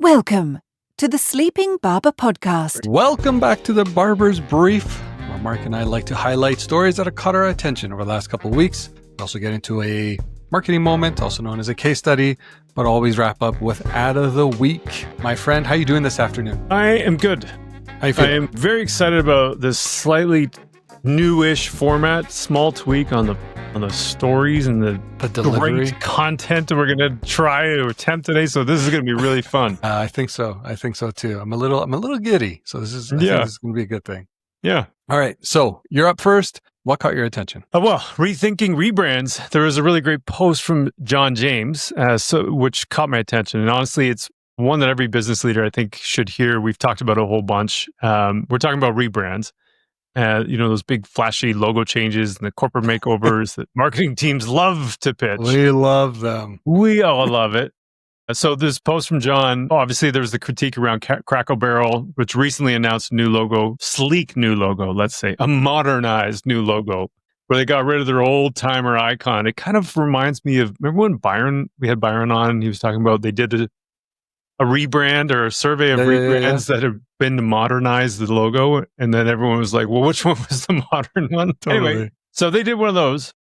Welcome to the Sleeping Barber podcast. Welcome back to the Barber's Brief, where Marc and I like to highlight stories that have caught our attention over the last couple of weeks. We also get into a marketing moment, also known as a case study, but always wrap up with ad of the week. My friend, how are you doing this afternoon? I am good. How you feeling? I am very excited about this slightly newish format, small tweak on the stories and the delivery great content that we're going to try to attempt today. So this is going to be really fun. I think so. I think so too. I'm a little giddy. So this is, I think this is going to be a good thing. Yeah. All right. So you're up first. What caught your attention? Well, rethinking rebrands. There was a really great post from John James, which caught my attention. And honestly, it's one that every business leader I think should hear. We've talked about a whole bunch. We're talking about rebrands. Those big flashy logo changes and the corporate makeovers that marketing teams love to pitch. We love them. We all love it. So this post from John, obviously there was the critique around Cracker Barrel, which recently announced a new logo, sleek new logo, let's say, a modernized new logo, where they got rid of their old timer icon. It kind of reminds me of, remember when we had Byron on and he was talking about they did a rebrand or a survey of rebrands that have been to modernize the logo. And then everyone was like, well, which one was the modern one? Totally. Anyway, so they did one of those.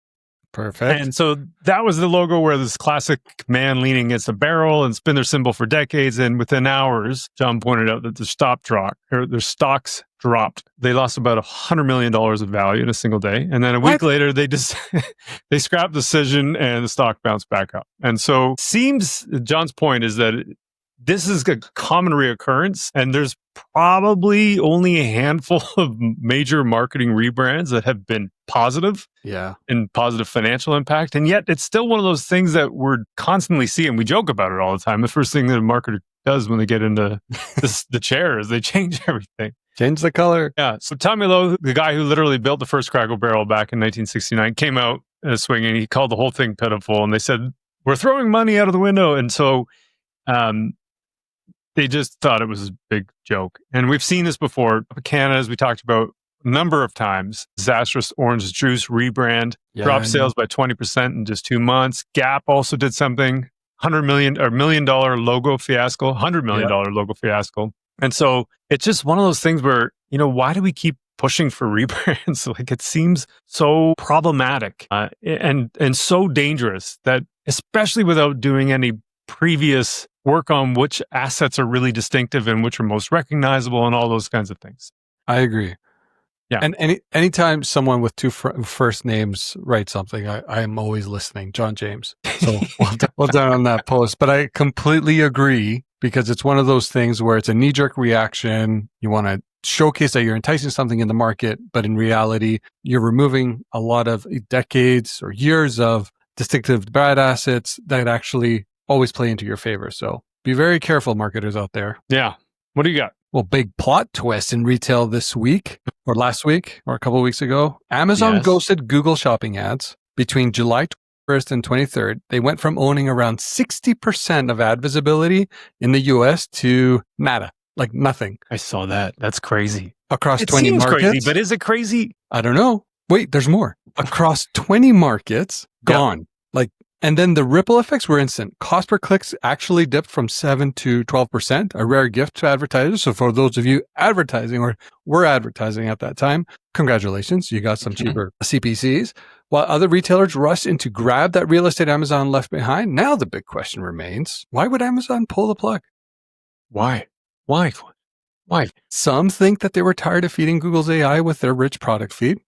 Perfect. And so that was the logo where this classic man leaning against a barrel, and it's been their symbol for decades. And within hours, John pointed out that their stocks dropped. They lost about $100 million of value in a single day. And then a week later, they scrapped the decision and the stock bounced back up. And so John's point is that this is a common reoccurrence, and there's probably only a handful of major marketing rebrands that have been positive and positive financial impact. And yet it's still one of those things that we're constantly seeing. We joke about it all the time. The first thing that a marketer does when they get into the chair is they change everything. Change the color. Yeah. So Tommy Lowe, the guy who literally built the first Cracker Barrel back in 1969, came out swinging. He called the whole thing pitiful. And they said, we're throwing money out of the window. And so they just thought it was a big joke. And we've seen this before. Canada, as we talked about a number of times, disastrous orange juice rebrand, dropped sales by 20% in just 2 months. Gap also did something, $100 million logo fiasco, $100 million logo fiasco. And so it's just one of those things where, why do we keep pushing for rebrands? Like, it seems so problematic and so dangerous that, especially without doing any previous work on which assets are really distinctive and which are most recognizable and all those kinds of things. I agree. Yeah. And anytime someone with two first names writes something, I am always listening. John James. So well done on that post. But I completely agree, because it's one of those things where it's a knee-jerk reaction. You want to showcase that you're enticing something in the market, but in reality, you're removing a lot of decades or years of distinctive brand assets that actually always play into your favor. So be very careful, marketers out there. Yeah. What do you got? Well, big plot twist in retail this week, or last week, or a couple of weeks ago. Amazon ghosted Google shopping ads between July 21st and 23rd. They went from owning around 60% of ad visibility in the US to nada, like nothing. I saw that. That's crazy. Across it 20 seems markets. Crazy, but is it crazy? I don't know. Wait, there's more. Across 20 markets, gone. And then the ripple effects were instant. Cost per clicks actually dipped from 7 to 12%, a rare gift to advertisers. So for those of you advertising or were advertising at that time, congratulations, you got some cheaper CPCs. While other retailers rushed in to grab that real estate Amazon left behind, now the big question remains, why would Amazon pull the plug? Why? Some think that they were tired of feeding Google's AI with their rich product feed.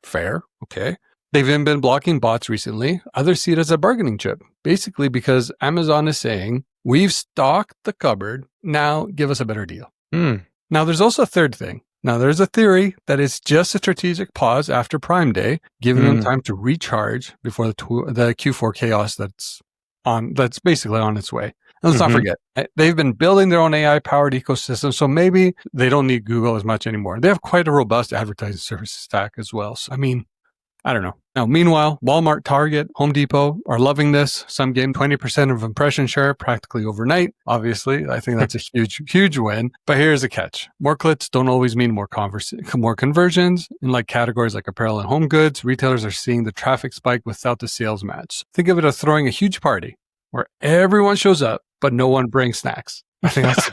Fair. Okay. They've even been blocking bots recently. Others see it as a bargaining chip, basically because Amazon is saying, we've stocked the cupboard, now give us a better deal. Now, there's also a third thing. Now, there's a theory that it's just a strategic pause after Prime Day, giving them time to recharge before the Q4 chaos that's basically on its way. And let's not forget, they've been building their own AI-powered ecosystem, so maybe they don't need Google as much anymore. They have quite a robust advertising services stack as well. So, I don't know. Now, meanwhile, Walmart, Target, Home Depot are loving this. Some gained 20% of impression share practically overnight. Obviously, I think that's a huge win. But here's the catch. More clicks don't always mean more conversions. In categories like apparel and home goods, retailers are seeing the traffic spike without the sales match. Think of it as throwing a huge party where everyone shows up, but no one brings snacks. I think that's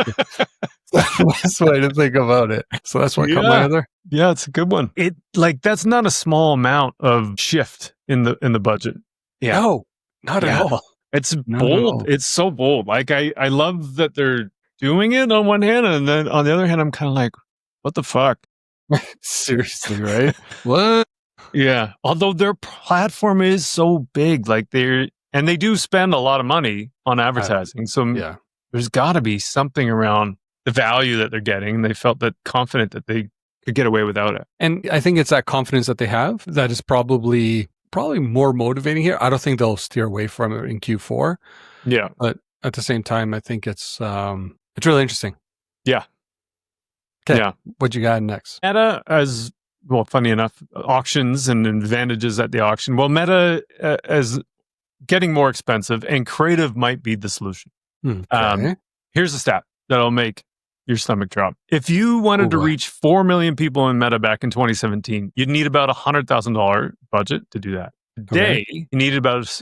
the best way to think about it. So that's what caught my other. Yeah, it's a good one. That's not a small amount of shift in the budget. Yeah. No, not at all. It's Not bold. at all. It's so bold. Like I love that they're doing it on one hand, and then on the other hand, I'm kind of like, what the fuck? Seriously, right? What? Yeah. Although their platform is so big, they do spend a lot of money on advertising. So there's got to be something around the value that they're getting. They felt that confident that they could get away without it. And I think it's that confidence that they have that is probably more motivating here. I don't think they'll steer away from it in Q4. Yeah. But at the same time, I think it's really interesting. Yeah. Okay. Yeah. What you got next? Meta, as well, funny enough, auctions and advantages at the auction. Well, Meta is getting more expensive, and creative might be the solution. Okay. Here's a stat that'll make your stomach drop. If you wanted to reach 4 million people in Meta back in 2017, you'd need about $100,000 budget to do that. Today, you need about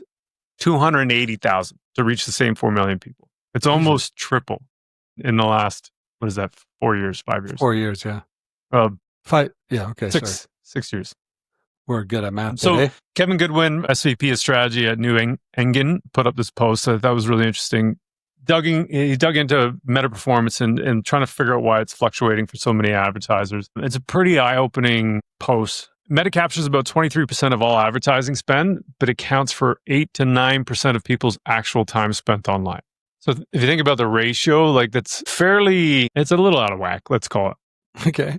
280,000 to reach the same 4 million people. It's almost triple in the last, 4 years, 5 years? 4 years, yeah. 5, yeah, okay, 6 years. We're good at math So today. Kevin Goodwin, SVP of strategy at New England, put up this post. I thought that was really interesting. He dug into Meta performance and trying to figure out why it's fluctuating for so many advertisers. It's a pretty eye-opening post. Meta captures about 23% of all advertising spend, but it counts for 8 to 9% of people's actual time spent online. So if you think about the ratio, it's a little out of whack, let's call it. Okay.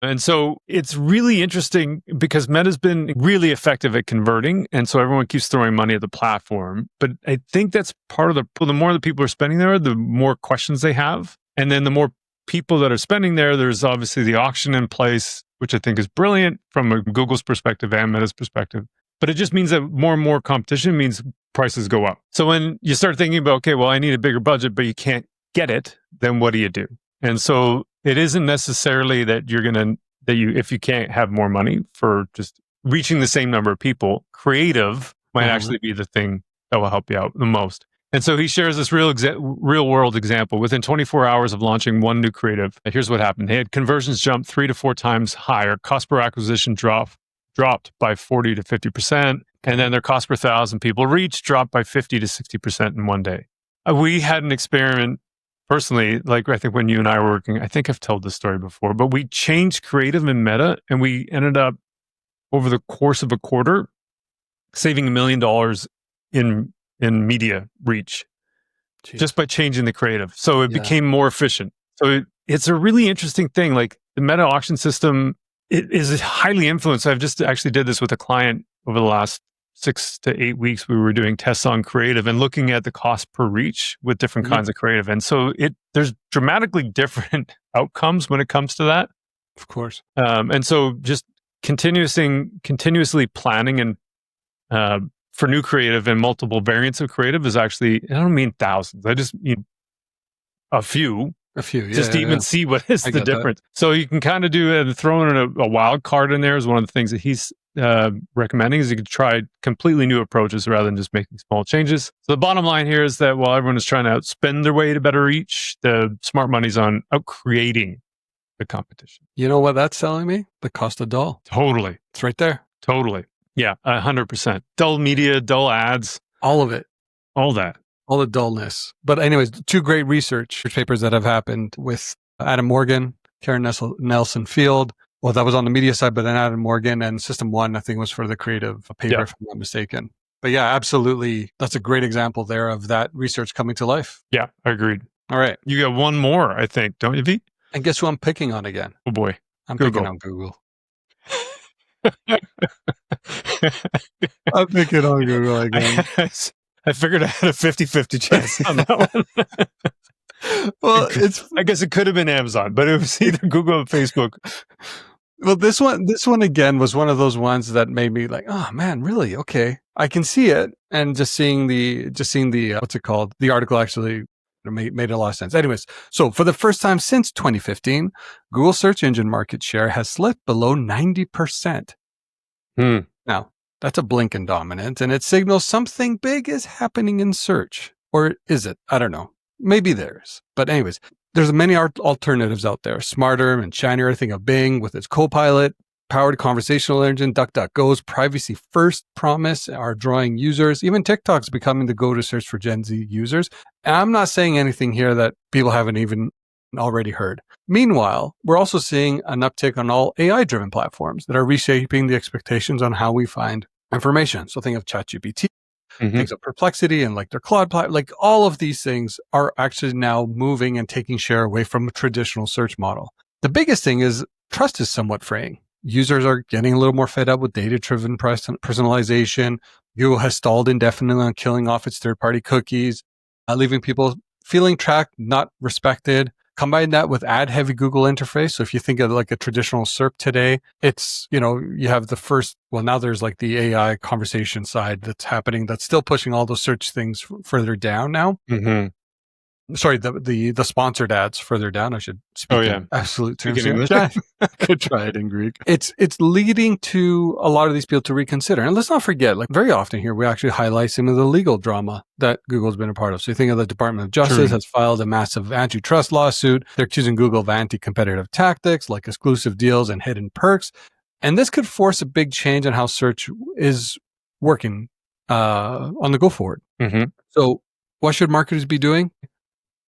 And so it's really interesting because Meta's been really effective at converting. And so everyone keeps throwing money at the platform. But I think that's part of the more the people are spending there, the more questions they have. And then the more people that are spending there's obviously the auction in place, which I think is brilliant from a Google's perspective and Meta's perspective. But it just means that more and more competition means prices go up. So when you start thinking about, okay, well, I need a bigger budget, but you can't get it, then what do you do? And so it isn't necessarily that if you can't have more money for just reaching the same number of people, creative might actually be the thing that will help you out the most. And so he shares this real world example. Within 24 hours of launching one new creative, here's what happened. They had conversions jump 3 to 4 times higher. Cost per acquisition dropped by 40 to 50%. And then their cost per 1,000 people reached dropped by 50 to 60% in one day. We had an experiment personally, I think when you and I were working, I think I've told this story before, but we changed creative in Meta and we ended up over the course of a quarter saving $1 million in media reach. Jeez. Just by changing the creative. So it became more efficient. So it's a really interesting thing. The Meta auction system, it is highly influenced. I've just actually did this with a client over the last 6 to 8 weeks. We were doing tests on creative and looking at the cost per reach with different kinds of creative. And so there's dramatically different outcomes when it comes to that. Of course. And so just continuously planning and for new creative and multiple variants of creative is actually, I don't mean thousands. I just mean a few. Just to even see what is the difference. That. So you can kind of do it, throwing a wild card in there is one of the things that he's recommending is you could try completely new approaches rather than just making small changes. So the bottom line here is that while everyone is trying to outspend their way to better reach, the smart money's on out-creating the competition. You know what that's telling me? The cost of dull. Totally. It's right there. Totally. Yeah, 100%. Dull media, dull ads. All of it. All that. All the dullness. But anyways, 2 great research papers that have happened with Adam Morgan, Karen Nelson Field. Well, that was on the media side, but then Adam Morgan and System 1, I think, was for the creative paper, if I'm not mistaken. But yeah, absolutely. That's a great example there of that research coming to life. Yeah, I agreed. All right. You got one more, I think, don't you, V? And guess who I'm picking on again? Oh, boy. I'm picking on Google. I'm picking on Google again. I figured I had a 50-50 chance on that one. Well, I guess it could have been Amazon, but it was either Google or Facebook. Well, this one again was one of those ones that made me like, oh man, really? Okay, I can see it, and just seeing the what's it called? The article actually made a lot of sense. Anyways, so for the first time since 2015, Google search engine market share has slipped below 90%. Now, that's a blink in dominance, and it signals something big is happening in search. Or is it? I don't know. Maybe there's. But anyways, there's many alternatives out there. Smarter and shinier. I think of Bing with its Copilot, powered conversational engine, DuckDuckGo's privacy first promise are drawing users. Even TikTok's becoming the go-to search for Gen Z users. And I'm not saying anything here that people haven't even already heard. Meanwhile, we're also seeing an uptick on all AI-driven platforms that are reshaping the expectations on how we find information. So think of ChatGPT, things of Perplexity and like their Claude platform. Like all of these things are actually now moving and taking share away from a traditional search model. The biggest thing is trust is somewhat fraying. Users are getting a little more fed up with data-driven personalization. Google has stalled indefinitely on killing off its third-party cookies, leaving people feeling tracked, not respected. Combine that with ad-heavy Google interface. So if you think of like a traditional SERP today, it's, you have the first, well, now there's like the AI conversation side that's happening that's still pushing all those search things further down now. Sorry, the sponsored ads further down. I should speak in absolute terms. I could try it in Greek. It's leading to a lot of these people to reconsider. And let's not forget, like very often here, we actually highlight some of the legal drama that Google's been a part of. So you think of the Department of Justice has filed a massive antitrust lawsuit. They're accusing Google of anti-competitive tactics like exclusive deals and hidden perks. And this could force a big change in how search is working on the go forward. So what should marketers be doing?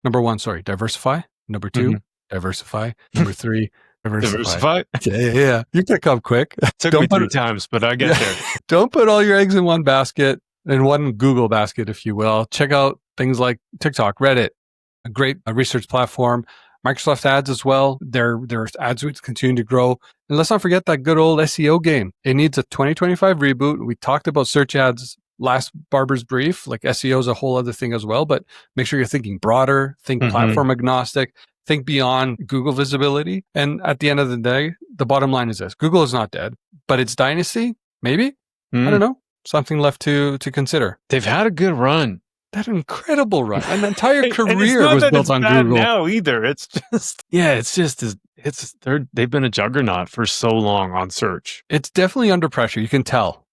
Number one, diversify. Number two, diversify. Number three, diversify. Yeah. You pick up quick. Took me 3 times, but I get there. Don't put all your eggs in one basket, in one Google basket, if you will. Check out things like TikTok, Reddit, a great research platform. Microsoft Ads as well. Their ad suites continue to grow. And let's not forget that good old SEO game. It needs a 2025 reboot. We talked about search ads last Barber's brief, like SEO is a whole other thing as well, but make sure you're thinking broader, think platform agnostic, think beyond Google visibility. And at the end of the day, the bottom line is this: Google is not dead, but its dynasty, maybe, I don't know, something left to consider. They've had a good run. That incredible run. An entire career was built on Google. Now either. It's just, they've been a juggernaut for so long on search. It's definitely under pressure. You can tell,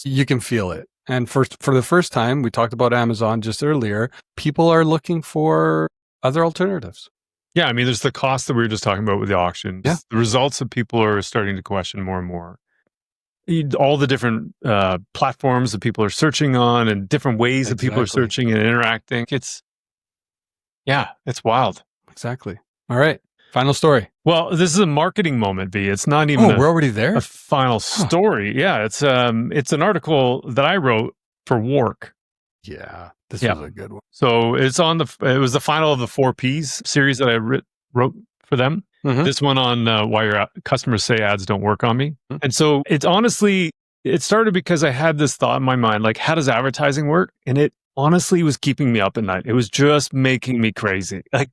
you can feel it. And for the first time, we talked about Amazon just earlier, people are looking for other alternatives. Yeah, I mean, there's the cost that we were just talking about with the auctions. Yeah. The results that people are starting to question more and more. All the different platforms that people are searching on and different ways that people are searching and interacting. It's wild. Exactly. All right. Final story. Well, this is a marketing moment, V. It's not even we're already there? A final story. Yeah, it's an article that I wrote for WARC. Yeah, this was a good one. So it was the final of the 4 Ps series that I wrote for them. This one on why your customers say ads don't work on me. And so it started because I had this thought in my mind, like, how does advertising work? And it honestly was keeping me up at night. It was just making me crazy. I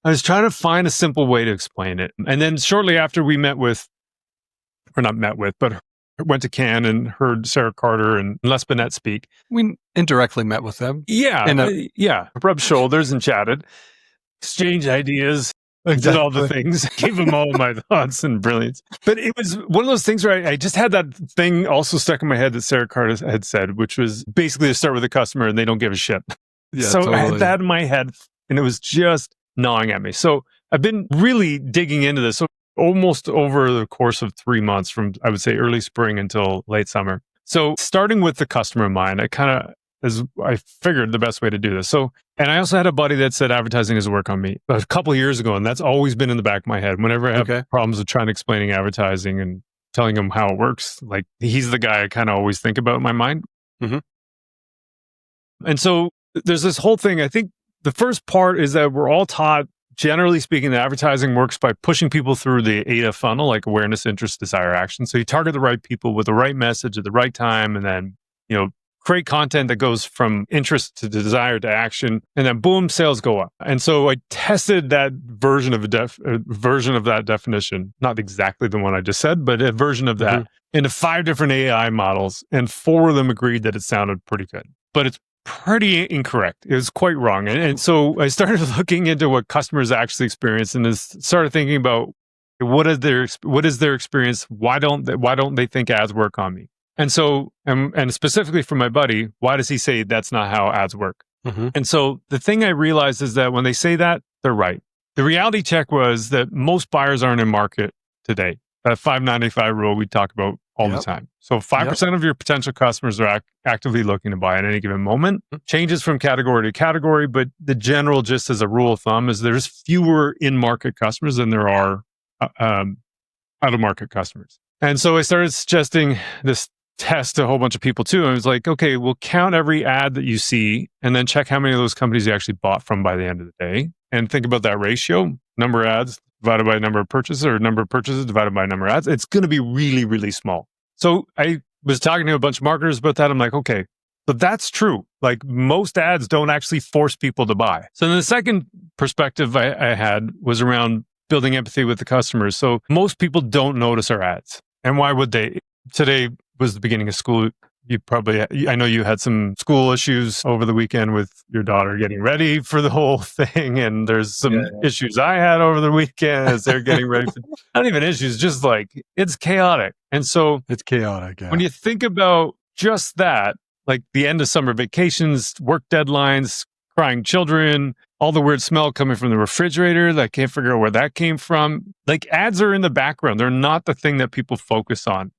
was trying to find a simple way to explain it. And then shortly after we went to Cannes and heard Sarah Carter and Les Binet speak. We indirectly met with them. Yeah. Rubbed shoulders and chatted, exchanged ideas, did all the things, gave them all my thoughts and brilliance. But it was one of those things where I just had that thing also stuck in my head that Sarah Carter had said, which was basically to start with the customer and they don't give a shit. Yeah, so totally. I had that in my head and it was just gnawing at me. So I've been really digging into this almost over the course of 3 months from, I would say, early spring until late summer. So starting with the customer in mind, I figured the best way to do this. So, and I also had a buddy that said advertising doesn't work on me a couple of years ago. And that's always been in the back of my head. Whenever I have problems with trying to explaining advertising and telling him how it works, like he's the guy I kind of always think about in my mind. And so there's this whole thing. I think the first part is that we're all taught, generally speaking, that advertising works by pushing people through the AIDA funnel, like awareness, interest, desire, action. So you target the right people with the right message at the right time, and then, create content that goes from interest to desire to action, and then boom, sales go up. And so I tested that version of that definition, not exactly the one I just said, but a version of that into 5 different AI models, and 4 of them agreed that it sounded pretty good. But it's pretty incorrect. It was quite wrong. And so I started looking into what customers actually experience and started thinking about what is their experience? Why don't they think ads work on me? And so, and specifically for my buddy, why does he say that's not how ads work? And so the thing I realized is that when they say that, they're right. The reality check was that most buyers aren't in market today. That 595 rule we talk about all the time. So 5% of your potential customers are actively looking to buy at any given moment. Changes from category to category, but the general just as a rule of thumb is there's fewer in-market customers than there are out-of-market customers. And so I started suggesting this test to a whole bunch of people too. And I was like, okay, we'll count every ad that you see and then check how many of those companies you actually bought from by the end of the day. And think about that ratio, number of ads divided by number of purchases, or number of purchases divided by number of ads. It's going to be really, really small. So I was talking to a bunch of marketers about that. I'm like, okay, but that's true. Like most ads don't actually force people to buy. So then the second perspective I had was around building empathy with the customers. So most people don't notice our ads. And why would they? Today was the beginning of school. I know you had some school issues over the weekend with your daughter getting ready for the whole thing. And there's some issues I had over the weekend as they're getting ready for, not even issues, just like it's chaotic. And so it's chaotic. Yeah. When you think about just that, like the end of summer vacations, work deadlines, crying children, all the weird smell coming from the refrigerator that I can't figure out where that came from. Like ads are in the background. They're not the thing that people focus on.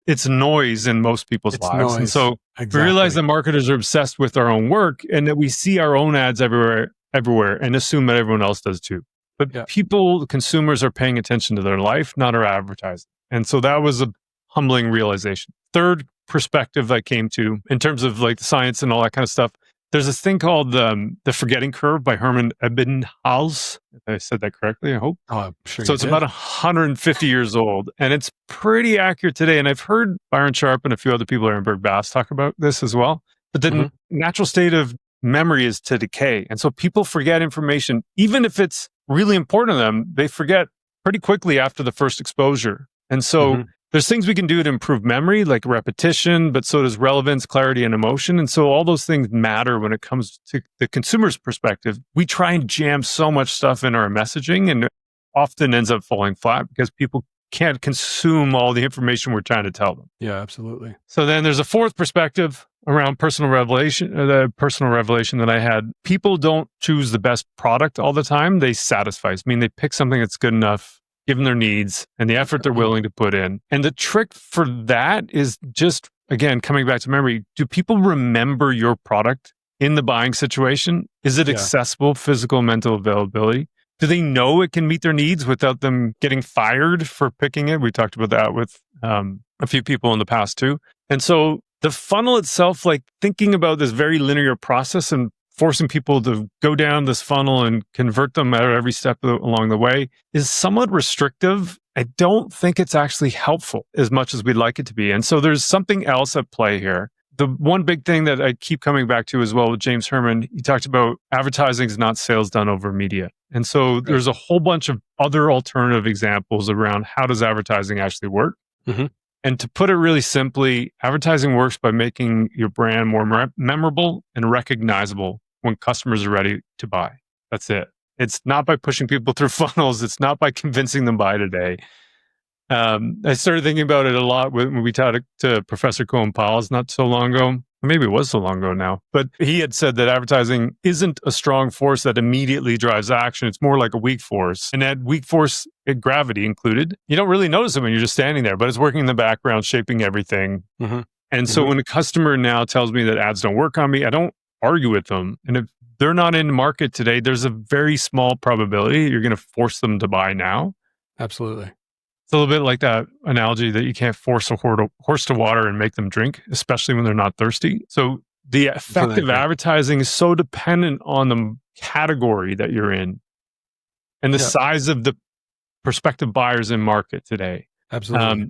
It's noise in most people's lives. Noise. And so we realize that marketers are obsessed with our own work and that we see our own ads everywhere and assume that everyone else does too. But people, consumers are paying attention to their life, not our advertising. And so that was a humbling realization. Third perspective I came to in terms of like the science and all that kind of stuff. There's this thing called the forgetting curve by Hermann Ebbinghaus. If I said that correctly, I hope. Oh, I'm sure. So it's about 150 years old, and it's pretty accurate today. And I've heard Byron Sharp and a few other people at Ehrenberg Bass talk about this as well. But the natural state of memory is to decay. And so people forget information. Even if it's really important to them, they forget pretty quickly after the first exposure. And so there's things we can do to improve memory, like repetition, but so does relevance, clarity, and emotion. And so all those things matter when it comes to the consumer's perspective. We try and jam so much stuff in our messaging and it often ends up falling flat because people can't consume all the information we're trying to tell them. Yeah, absolutely. So then there's a fourth perspective around personal revelation, the personal revelation that I had. People don't choose the best product all the time. They satisfy. I mean, they pick something that's good enough, given their needs and the effort they're willing to put in. And the trick for that is just, again, coming back to memory, do people remember your product in the buying situation? Is it accessible, physical, mental availability? Do they know it can meet their needs without them getting fired for picking it? We talked about that with a few people in the past too. And so the funnel itself, like thinking about this very linear process and forcing people to go down this funnel and convert them at every step along the way is somewhat restrictive. I don't think it's actually helpful as much as we'd like it to be. And so there's something else at play here. The one big thing that I keep coming back to as well with James Herman, he talked about advertising is not sales done over media. And so there's a whole bunch of other alternative examples around how does advertising actually work. And to put it really simply, advertising works by making your brand more memorable and recognizable when customers are ready to buy. That's it. It's not by pushing people through funnels. It's not by convincing them buy today. I started thinking about it a lot when we talked to Professor Cohen Powell's not so long ago. Maybe it was so long ago now. But he had said that advertising isn't a strong force that immediately drives action. It's more like a weak force. And that weak force, gravity included, you don't really notice it when you're just standing there, but it's working in the background, shaping everything. And so when a customer now tells me that ads don't work on me, I don't argue with them. And if they're not in the market today, there's a very small probability you're going to force them to buy now. Absolutely. It's a little bit like that analogy that you can't force a horse to water and make them drink, especially when they're not thirsty. So the effective advertising is so dependent on the category that you're in and the size of the prospective buyers in market today. Absolutely.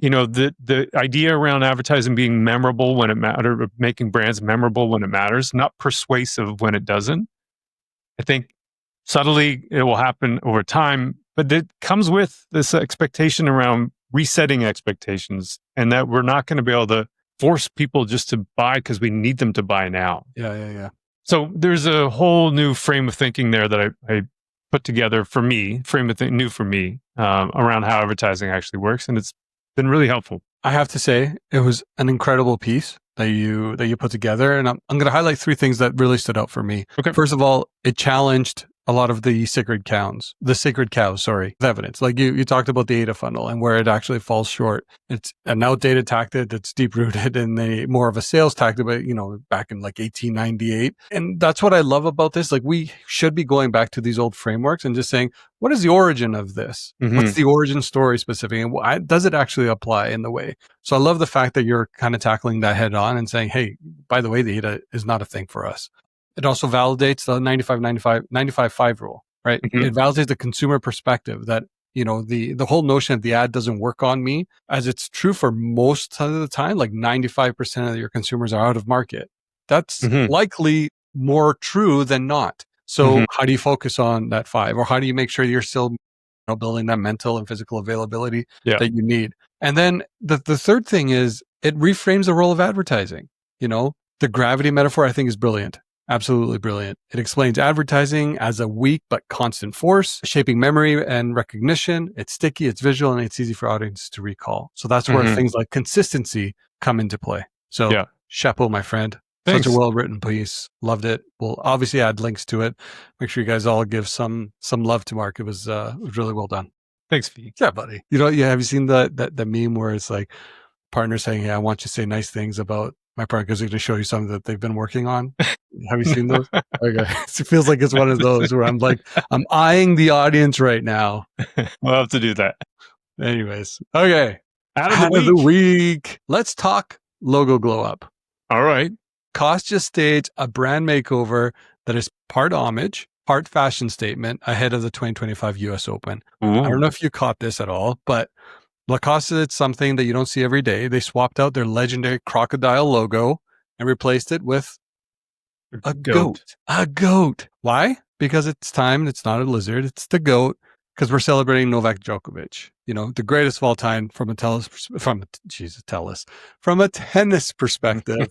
The idea around advertising being memorable when it matters, making brands memorable when it matters, not persuasive when it doesn't. I think subtly it will happen over time, but it comes with this expectation around resetting expectations and that we're not going to be able to force people just to buy because we need them to buy now. Yeah. So there's a whole new frame of thinking there that I put together for me, new for me, around how advertising actually works. And it's been really helpful. I have to say, it was an incredible piece that you put together. And I'm going to highlight 3 things that really stood out for me. Okay. First of all, it challenged a lot of the sacred cows, with evidence. Like you talked about the ADA funnel and where it actually falls short. It's an outdated tactic that's deep rooted in more of a sales tactic, but back in like 1898. And that's what I love about this. Like we should be going back to these old frameworks and just saying, what is the origin of this? Mm-hmm. What's the origin story specifically? And why does it actually apply in the way? So I love the fact that you're kind of tackling that head on and saying, hey, by the way, the ADA is not a thing for us. It also validates the 95-5 rule, right? Mm-hmm. It validates the consumer perspective that, the whole notion that the ad doesn't work on me, as it's true for most of the time, like 95% of your consumers are out of market. That's likely more true than not. So how do you focus on that 5? Or how do you make sure you're still building that mental and physical availability that you need? And then the third thing is it reframes the role of advertising. The gravity metaphor I think is brilliant. Absolutely brilliant. It explains advertising as a weak but constant force, shaping memory and recognition. It's sticky, it's visual, and it's easy for audiences to recall. So that's where things like consistency come into play. So chapeau, my friend. Thanks. Such a well-written piece. Loved it. We'll obviously add links to it. Make sure you guys all give some love to Marc. It was really well done. Thanks, V. Yeah, buddy. Have you seen the meme where it's like partner saying, "Hey, I want you to say nice things about my partner because they're going to show you something that they've been working on." Have you seen those? Okay. It feels like it's one of those where I'm eyeing the audience right now. We'll have to do that. Anyways. Okay. Ad of the week. Let's talk logo glow up. All right. Lacoste just staged a brand makeover that is part homage, part fashion statement ahead of the 2025 US Open. Ooh. I don't know if you caught this at all, but Lacoste did something that you don't see every day. They swapped out their legendary crocodile logo and replaced it with a goat. A goat. Why? Because it's time. It's not a lizard. It's the goat. Because we're celebrating Novak Djokovic, the greatest of all time from a tennis perspective.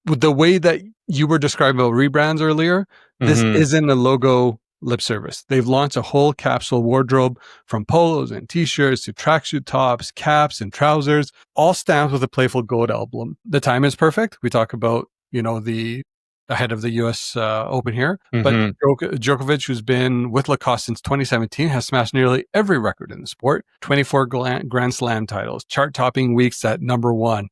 With the way that you were describing about rebrands earlier, this isn't a logo lip service. They've launched a whole capsule wardrobe from polos and t-shirts to tracksuit tops, caps, and trousers, all stamped with a playful goat emblem. The time is perfect. We talk about the ahead of the US Open here. But Djokovic, who's been with Lacoste since 2017, has smashed nearly every record in the sport. 24 Grand Slam titles, chart-topping weeks at #1.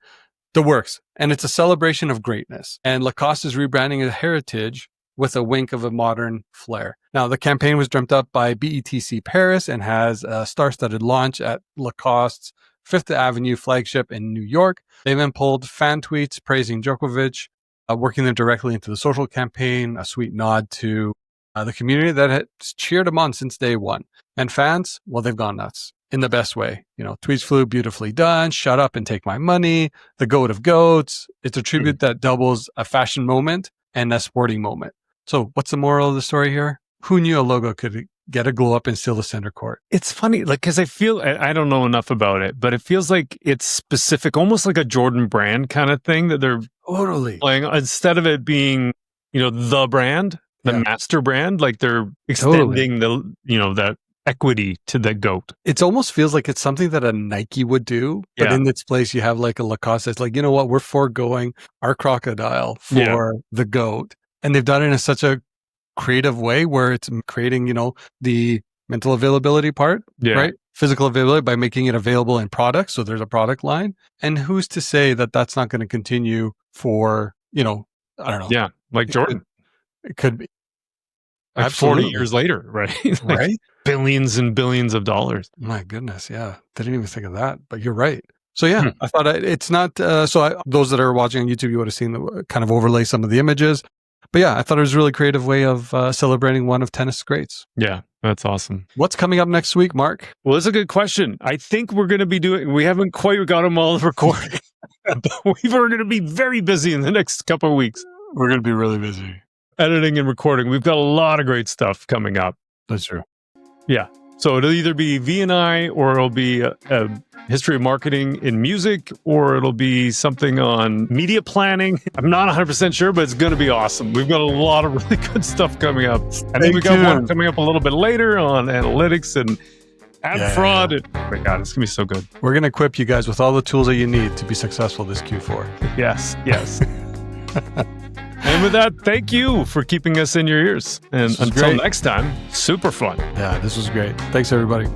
The works. And it's a celebration of greatness. And Lacoste is rebranding its heritage with a wink of a modern flair. Now, the campaign was dreamt up by BETC Paris and has a star-studded launch at Lacoste's Fifth Avenue flagship in New York. They then pulled fan tweets praising Djokovic, working them directly into the social campaign, a sweet nod to the community that has cheered him on since day one. And fans, well, they've gone nuts in the best way. Tweets flew, beautifully done, shut up and take my money, the goat of goats. It's a tribute that doubles a fashion moment and a sporting moment. So what's the moral of the story here? Who knew a logo could get a glow up and steal the center court? It's funny, because I feel, I don't know enough about it, but it feels like it's specific, almost like a Jordan brand kind of thing that they're totally playing. Instead of it being, the brand, the master brand, like they're extending that equity to the goat. It almost feels like it's something that a Nike would do, but in its place you have like a Lacoste. It's like, you know what, we're foregoing our crocodile for the goat. And they've done it in such a creative way where it's creating, the mental availability part, right? Physical availability by making it available in products. So there's a product line. And who's to say that that's not going to continue for, I don't know. Yeah. Like Jordan. It could be. Like 40 years later, right? Right? Billions and billions of dollars. My goodness. Yeah. Didn't even think of that, but you're right. So yeah, I thought it's not, those that are watching on YouTube, you would have seen the kind of overlay some of the images. But yeah, I thought it was a really creative way of celebrating one of tennis greats. Yeah, that's awesome. What's coming up next week, Marc? Well, it's a good question. I think we're going to be we haven't quite got them all recorded, but we're going to be very busy in the next couple of weeks. We're going to be really busy. Editing and recording. We've got a lot of great stuff coming up. That's true. Yeah. So it'll either be V&I, or it'll be a history of marketing in music, or it'll be something on media planning. I'm not 100% sure, but it's going to be awesome. We've got a lot of really good stuff coming up. And then we got one coming up a little bit later on analytics and ad fraud. Oh my God, it's going to be so good. We're going to equip you guys with all the tools that you need to be successful this Q4. Yes. And with that, thank you for keeping us in your ears. And until next time, super fun. Yeah, this was great. Thanks, everybody.